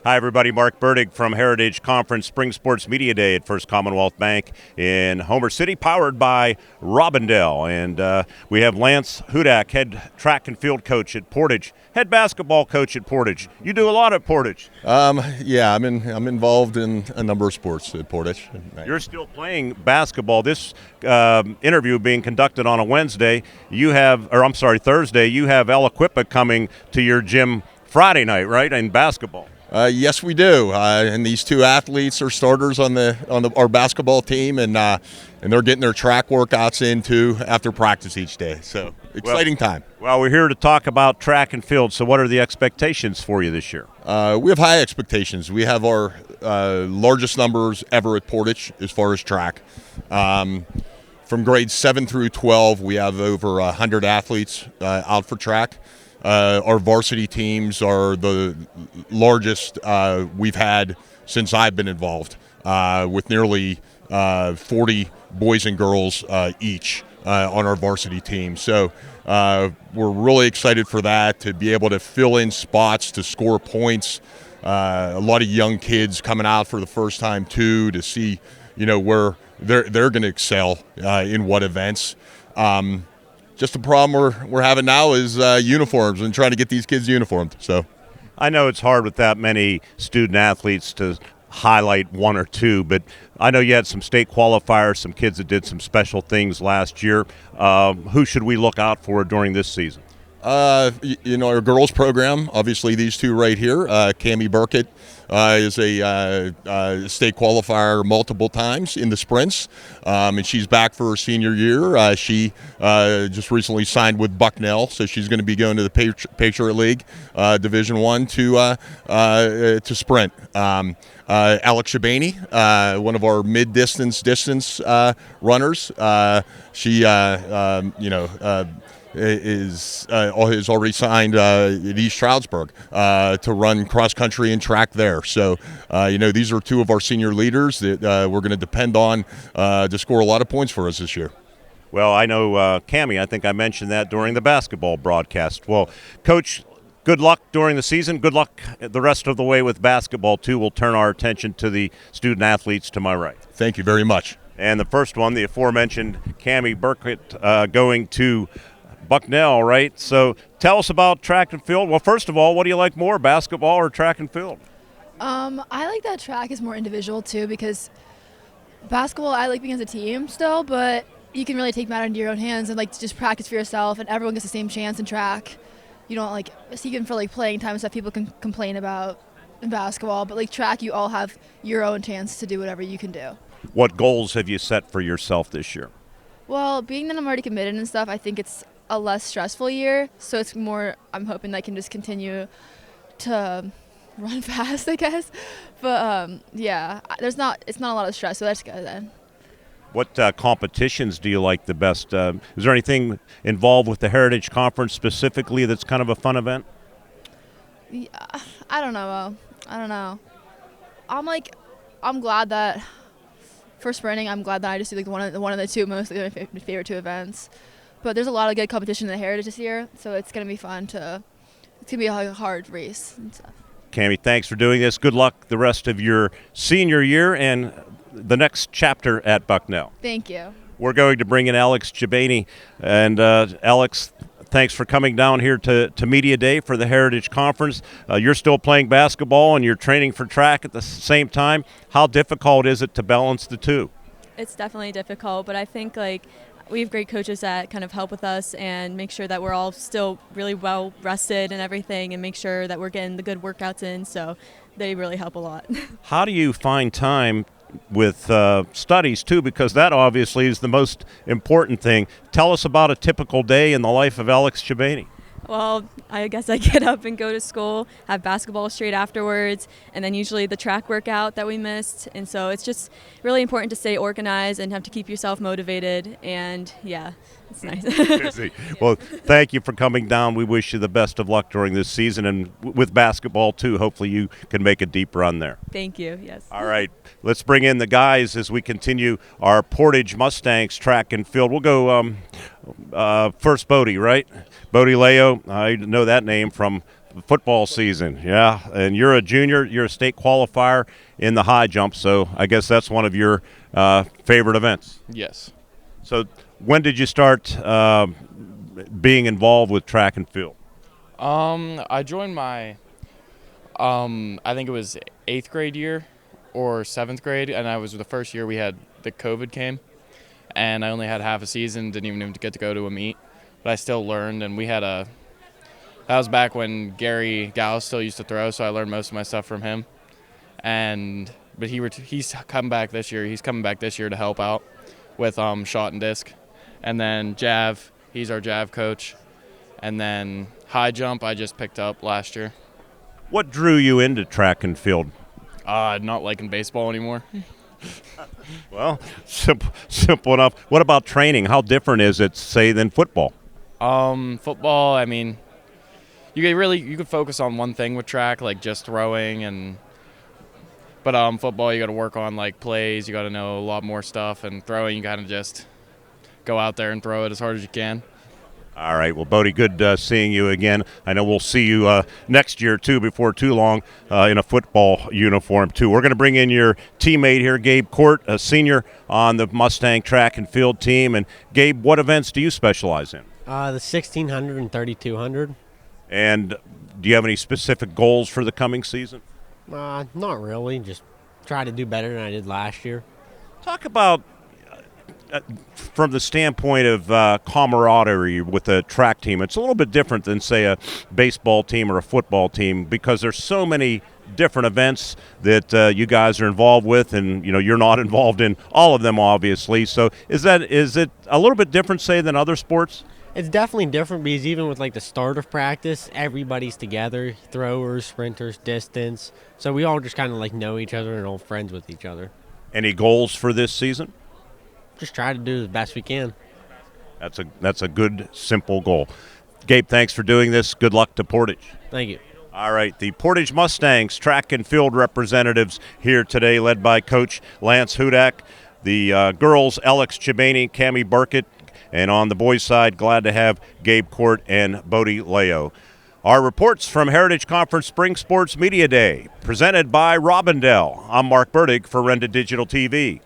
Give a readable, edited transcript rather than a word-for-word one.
Hi, everybody. Mark Bertig from Heritage Conference Spring Sports Media Day at First Commonwealth Bank in Homer City, powered by Robindale. And we have Lance Hudak, head track and field coach at Portage, head basketball coach at Portage. You do a lot at Portage. Yeah, I'm involved in a number of sports at Portage. You're still playing basketball. This interview being conducted on a Thursday. You have El Equipa coming to your gym Friday night, right, in basketball. Yes, we do. And these two athletes are starters on our basketball team, and they're getting their track workouts in too after practice each day. So exciting time. Well, we're here to talk about track and field. So, what are the expectations for you this year? We have high expectations. We have our largest numbers ever at Portage as far as track. From grades 7 through 12, we have over 100 athletes out for track. Our varsity teams are the largest we've had since I've been involved, with nearly 40 boys and girls each on our varsity team. So we're really excited for that, to be able to fill in spots, to score points. A lot of young kids coming out for the first time too, to see where they're going to excel in what events. Just the problem we're having now is uniforms and trying to get these kids uniformed. So, I know it's hard with that many student athletes to highlight one or two, but I know you had some state qualifiers, some kids that did some special things last year. Who should we look out for during this season? Our girls program, obviously these two right here. Cami Bertig is a state qualifier multiple times in the sprints, and she's back for her senior year. She just recently signed with Bucknell, so she's going to be going to the Patriot League Division I to sprint. Alex Shabani, one of our mid-distance runners. She has already signed at East Stroudsburg to run cross country and track there. So, these are two of our senior leaders that we're going to depend on to score a lot of points for us this year. Well, I know Cammie, I think I mentioned that during the basketball broadcast. Well, Coach, good luck during the season. Good luck the rest of the way with basketball, too. We'll turn our attention to the student athletes to my right. Thank you very much. And the first one, the aforementioned Cammie Bertig, going to Bucknell, right? So tell us about track and field. Well, first of all, what do you like more, basketball or track and field? I like that track is more individual too, because basketball I like being as a team still, but you can really take matters into your own hands and just practice for yourself, and everyone gets the same chance in track. You don't even for playing time and stuff people can complain about in basketball, but track you all have your own chance to do whatever you can do. What goals have you set for yourself this year? Well, being that I'm already committed and stuff, I think it's a less stressful year, so it's more, I'm hoping that I can just continue to run fast, I guess. But it's not a lot of stress, so that's good then. What competitions do you like the best? Is there anything involved with the Heritage Conference specifically that's kind of a fun event? Yeah, I don't know. I'm glad that for sprinting, I'm glad that I just do one of the two most my favorite two events. But there's a lot of good competition in the Heritage this year, so it's going to be fun. It's going to be a hard race and stuff. Cammie, thanks for doing this. Good luck the rest of your senior year and the next chapter at Bucknell. Thank you. We're going to bring in Alex Shabani. And Alex, thanks for coming down here to Media Day for the Heritage Conference. You're still playing basketball and you're training for track at the same time. How difficult is it to balance the two? It's definitely difficult, but I think we have great coaches that kind of help with us and make sure that we're all still really well rested and everything, and make sure that we're getting the good workouts in, so they really help a lot. How do you find time with studies too, because that obviously is the most important thing? Tell us about a typical day in the life of Alex Shabani. Well, I guess I get up and go to school, have basketball straight afterwards, and then usually the track workout that we missed. And so it's just really important to stay organized and have to keep yourself motivated. And yeah, it's nice. Busy. Well, thank you for coming down. We wish you the best of luck during this season, and with basketball too. Hopefully you can make a deep run there. Thank you. Yes. All right. Let's bring in the guys as we continue our Portage Mustangs track and field. We'll go first Bodie, right? Bodie Leo. I know that name from Football season, yeah. And you're a junior. You're a state qualifier in the high jump, so I guess that's one of your favorite events. Yes. So when did you start being involved with track and field? I joined my, I think it was 8th grade year or 7th grade, and I was the first year we had the COVID came, and I only had half a season, didn't even get to go to a meet, but I still learned, and we had that was back when Gary Gauss still used to throw, so I learned most of my stuff from him. But he's come back this year. He's coming back this year to help out with shot and disc, and then jav. He's our jav coach, and then high jump I just picked up last year. What drew you into track and field? Not liking baseball anymore. Well, simple enough. What about training? How different is it, say, than football? Football, I mean, you could focus on one thing with track, like just throwing, but football you got to work on like plays. You got to know a lot more stuff, and throwing you kind of just go out there and throw it as hard as you can. All right. Well, Bertig, good seeing you again. I know we'll see you next year, too, before too long, in a football uniform, too. We're going to bring in your teammate here, Gabe Court, a senior on the Mustang track and field team. And, Gabe, what events do you specialize in? The 1600 and 3200. And do you have any specific goals for the coming season? Not really. Just try to do better than I did last year. Talk about, from the standpoint of camaraderie with a track team. It's a little bit different than, say, a baseball team or a football team because there's so many different events that you guys are involved with, and you're not involved in all of them, obviously. So is it a little bit different, say, than other sports? It's definitely different because even with like the start of practice, everybody's together, throwers, sprinters, distance. So we all just kind of like know each other and are friends with each other. Any goals for this season? Just try to do the best we can. That's a good, simple goal. Gabe, thanks for doing this. Good luck to Portage. Thank you. All right, the Portage Mustangs track and field representatives here today, led by Coach Lance Hudak. The girls, Alex Chibani, Cammie Burkett. And on the boys' side, glad to have Gabe Court and Bodie Leo. Our reports from Heritage Conference Spring Sports Media Day, presented by Robindell. I'm Mark Bertig for Renda Digital TV.